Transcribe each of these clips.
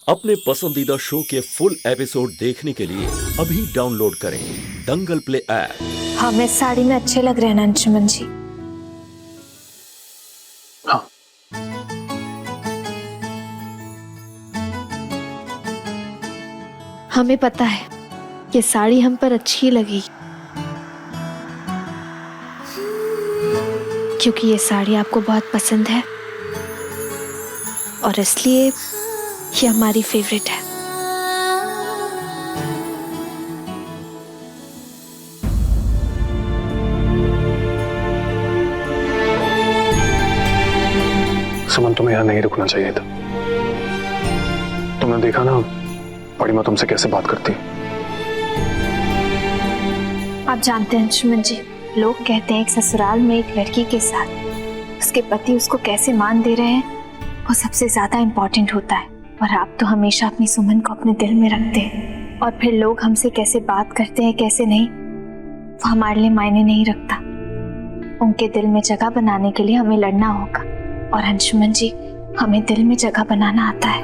अपने पसंदीदा शो के फुल एपिसोड देखने के लिए अभी डाउनलोड करें दंगल प्ले ऐप। हमें साड़ी में अच्छे लग रहे हैं अंशुमन जी। हाँ। हमें पता है ये साड़ी हम पर अच्छी लगी क्योंकि ये साड़ी आपको बहुत पसंद है और इसलिए ये हमारी फेवरेट है। सुमन, तुम्हें यहाँ नहीं रुकना चाहिए था। तुमने देखा ना बड़ी माँ तुमसे कैसे बात करती है। आप जानते हैं अंशुमन जी, लोग कहते हैं एक ससुराल में एक लड़की के साथ उसके पति उसको कैसे मान दे रहे हैं वो सबसे ज्यादा इम्पोर्टेंट होता है। और आप तो हमेशा अपनी सुमन को अपने दिल में रखते हैं और फिर लोग हमसे कैसे बात करते हैं कैसे नहीं वो हमारे लिए मायने नहीं रखता। उनके दिल में जगह बनाने के लिए हमें लड़ना होगा और अंशुमन जी हमें दिल में जगह बनाना आता है।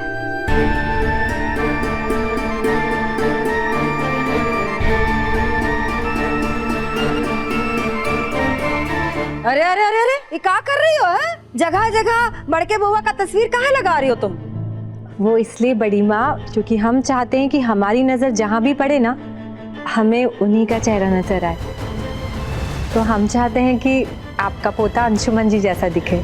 अरे अरे अरे अरे ये क्या कर रही हो है? जगह जगह बड़के बुआ का तस्वीर कहाँ लगा रही हो तुम? वो इसलिए बड़ी माँ क्योंकि हम चाहते हैं कि हमारी नजर जहाँ भी पड़े ना हमें उन्हीं का चेहरा नजर आए। तो हम चाहते हैं कि आपका पोता अंशुमन जी जैसा दिखे।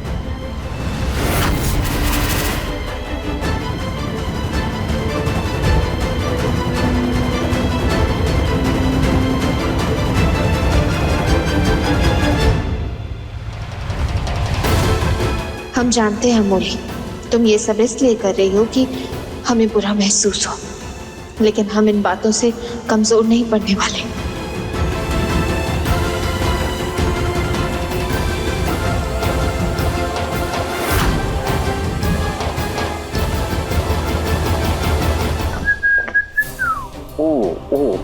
हम जानते हैं मोली, तुम ये सब इसलिए कर रही हो कि हमें बुरा महसूस हो, लेकिन हम इन बातों से कमजोर नहीं पड़ने वाले। ओह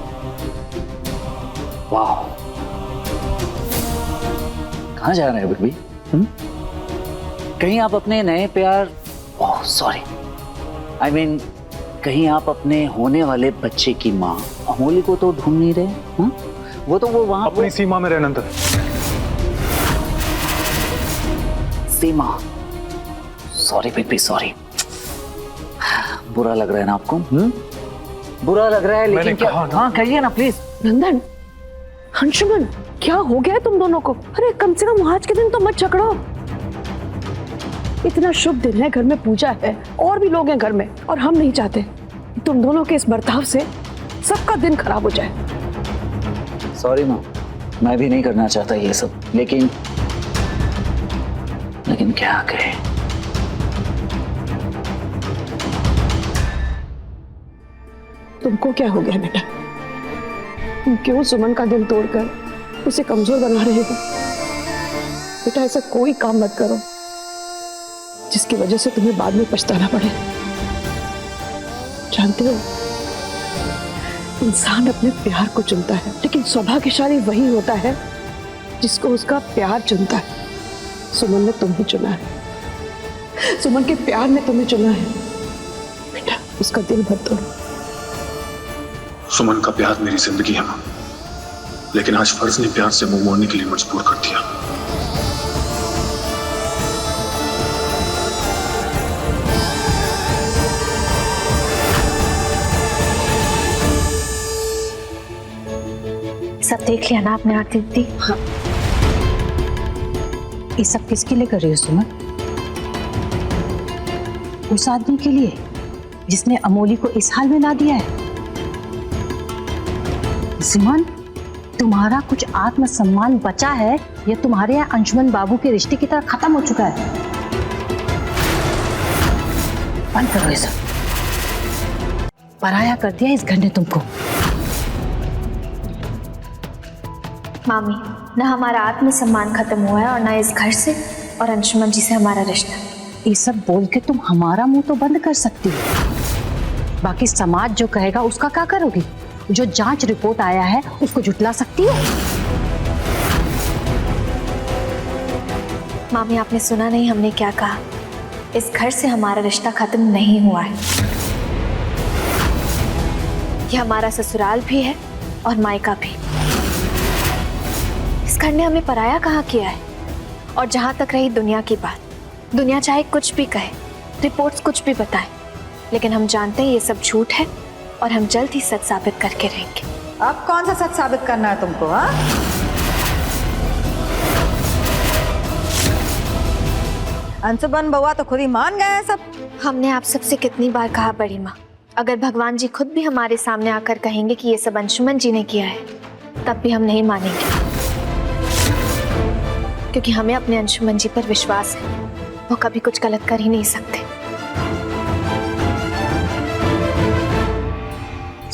वाह, कहाँ जा रहे हैं बेबी? कहीं आप अपने नए प्यार, ओह सॉरी, आई मीन कहीं आप अपने होने वाले बच्चे की माँ अमोली को तो ढूंढ नहीं रहे? वो तो वो वहां अपनी सीमा में रहना था। सीमा, सॉरी बेबी सॉरी। बुरा लग रहा है ना आपको? बुरा लग रहा है लेकिन क्या? हाँ कहिए ना प्लीज। नंदन, अंशुमन, क्या हो गया तुम दोनों को? अरे कम से कम आज के दिन तो मत झगड़ो। इतना शुभ दिन है, घर में पूजा है और भी लोग हैं घर में, और हम नहीं चाहते तुम दोनों के इस बर्ताव से सबका दिन खराब हो जाए। सॉरी माँ, मैं भी नहीं करना चाहता ये सब, लेकिन क्या करें? तुमको क्या हो गया बेटा? तुम क्यों सुमन का दिल तोड़कर उसे कमजोर बना रहे हो? बेटा ऐसा कोई काम मत करो जिसकी वजह से तुम्हें बाद में पछताना पड़े। जानते हो, इंसान अपने प्यार को चुनता है, लेकिन सौभाग्यशाली वही होता है जिसको उसका प्यार चुनता है। सुमन ने तुम्हें चुना है, सुमन के प्यार ने तुम्हें चुना है। बेटा उसका दिल मत तोड़ो। सुमन का प्यार मेरी जिंदगी है माँ, लेकिन आज फर्ज ने प्यार से मुंह मोड़ने के लिए मजबूर कर दिया। सब देख लिया ना आपने आरती दीदी? हाँ। ये सब किसके लिए कर रही हो सुमन? उस आदमी के लिए जिसने अमोली को इस हाल में ला दिया है। सुमन, तुम्हारा कुछ आत्मसम्मान बचा है या तुम्हारे यहाँ अंशुमन बाबू के रिश्ते की तरह खत्म हो चुका है? बंद करो ये सब। पराया कर दिया इस घर ने तुमको। मामी, ना हमारा आत्मसम्मान खत्म हुआ है और ना इस घर से और अंशुमन जी से हमारा रिश्ता। ये सब बोल के तुम हमारा मुंह तो बंद कर सकती हो, बाकी समाज जो कहेगा उसका क्या करोगी? जो जांच रिपोर्ट आया है उसको झुटला सकती है? मामी आपने सुना नहीं हमने क्या कहा? इस घर से हमारा रिश्ता खत्म नहीं हुआ है। ये हमारा ससुराल भी है और मायका भी। इस घर ने हमें पराया कहाँ किया है। और जहाँ तक रही दुनिया की बात, दुनिया चाहे कुछ भी कहे, रिपोर्ट्स कुछ भी बताए, लेकिन हम जानते हैं ये सब झूठ है और हम जल्द ही सच साबित करके रहेंगे। अब कौन सा सच साबित करना है तुमको? हाँ, अंशुमन बउआ तो खुद ही मान गए हैं सब। हमने आप सबसे कितनी बार कहा बड़ी माँ, अगर भगवान जी खुद भी हमारे सामने आकर कहेंगे कि ये सब अंशुमन जी ने किया है, तब भी हम नहीं मानेंगे, क्योंकि हमें अपने अंशुमन जी पर विश्वास है। वो कभी कुछ गलत कर ही नहीं सकते।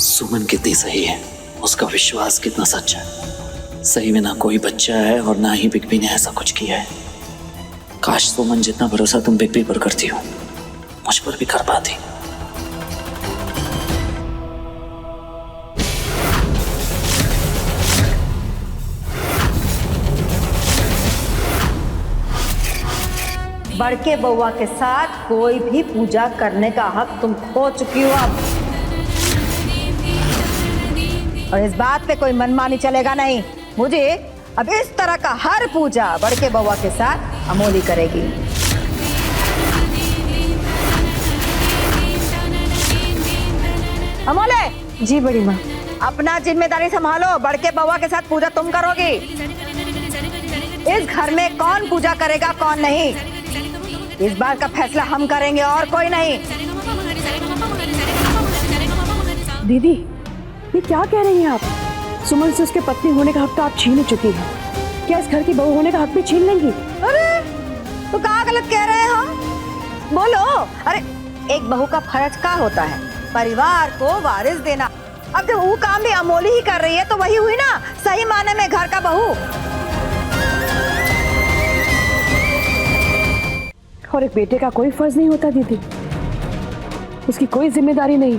सुमन कितनी सही है, उसका विश्वास कितना सच्चा है। सही में ना कोई बच्चा है और ना ही बिग बी ने ऐसा कुछ किया है। काश सुमन जितना भरोसा तुम बिग बी पर करती हो, मुझ पर भी कर पाती। बड़के बउआ के साथ कोई भी पूजा करने का हक तुम खो चुकी हो अब। और इस बात पे कोई मनमानी चलेगा नहीं। मुझे अब इस तरह का हर पूजा बड़के बउआ के साथ अमोली करेगी। अमोले! जी बड़ी माँ। अपना जिम्मेदारी संभालो। बड़के बउआ के साथ पूजा तुम करोगी। इस घर में कौन पूजा करेगा कौन नहीं, इस बार का फैसला हम करेंगे और कोई नहीं। दीदी, ये क्या कह रही हैं आप? सुमन से उसके पत्नी होने का हक तो आप छीन ही चुकी हैं। क्या इस घर की बहू होने का हक भी छीन लेंगी? अरे तो क्या गलत कह रहे हैं हम? बोलो। अरे एक बहू का फर्ज क्या होता है? परिवार को वारिस देना। अब जब वो काम भी अमोली ही कर रही है तो वही हुई ना सही माने में घर का बहू। और एक बेटे का कोई फर्ज नहीं होता दीदी, उसकी कोई जिम्मेदारी नहीं।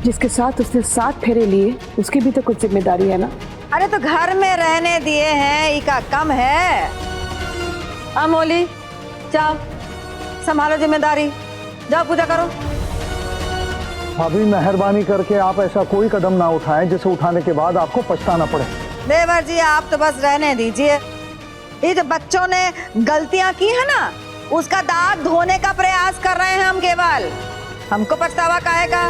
जिसके साथ उसने 7 फेरे लिए उसकी भी तो कुछ जिम्मेदारी है ना। अरे तो घर में रहने दिए हैं, इका कम है। अमोली जाओ संभालो जिम्मेदारी, जाओ पूजा करो। अभी मेहरबानी करके आप ऐसा कोई कदम ना उठाएं जिसे उठाने के बाद आपको पछताना पड़े। देवर जी आप तो बस रहने दीजिए। ये जो बच्चों ने गलतियां की है ना, उसका दाग धोने का प्रयास कर रहे हैं हम केवल। हमको पछतावा काहे का?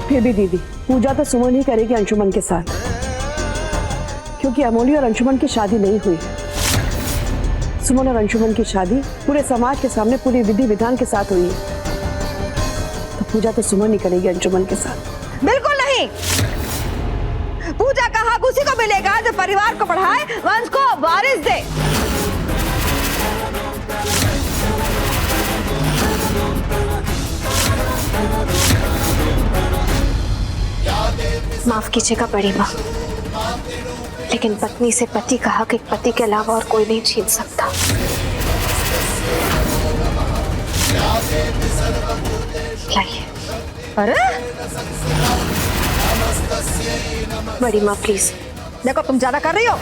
फिर भी दीदी, पूजा तो सुमन ही करेगी अंशुमन के साथ, क्योंकि अमोली और अंशुमन की शादी नहीं हुई। सुमन और अंशुमन की शादी पूरे समाज के सामने पूरी विधि विधान के साथ हुई है, तो पूजा तो सुमन ही करेगी अंशुमन के साथ। बिल्कुल नहीं। पूजा का हक उसी को मिलेगा जो परिवार को बढ़ाए, वंश को वारिस दे। माफ कीजिएगा बड़ी माँ, लेकिन पत्नी से पति का हक एक पति के अलावा और कोई नहीं छीन सकता। लाइए। अरे बड़ी माँ प्लीज। देखो तुम ज्यादा कर रही हो।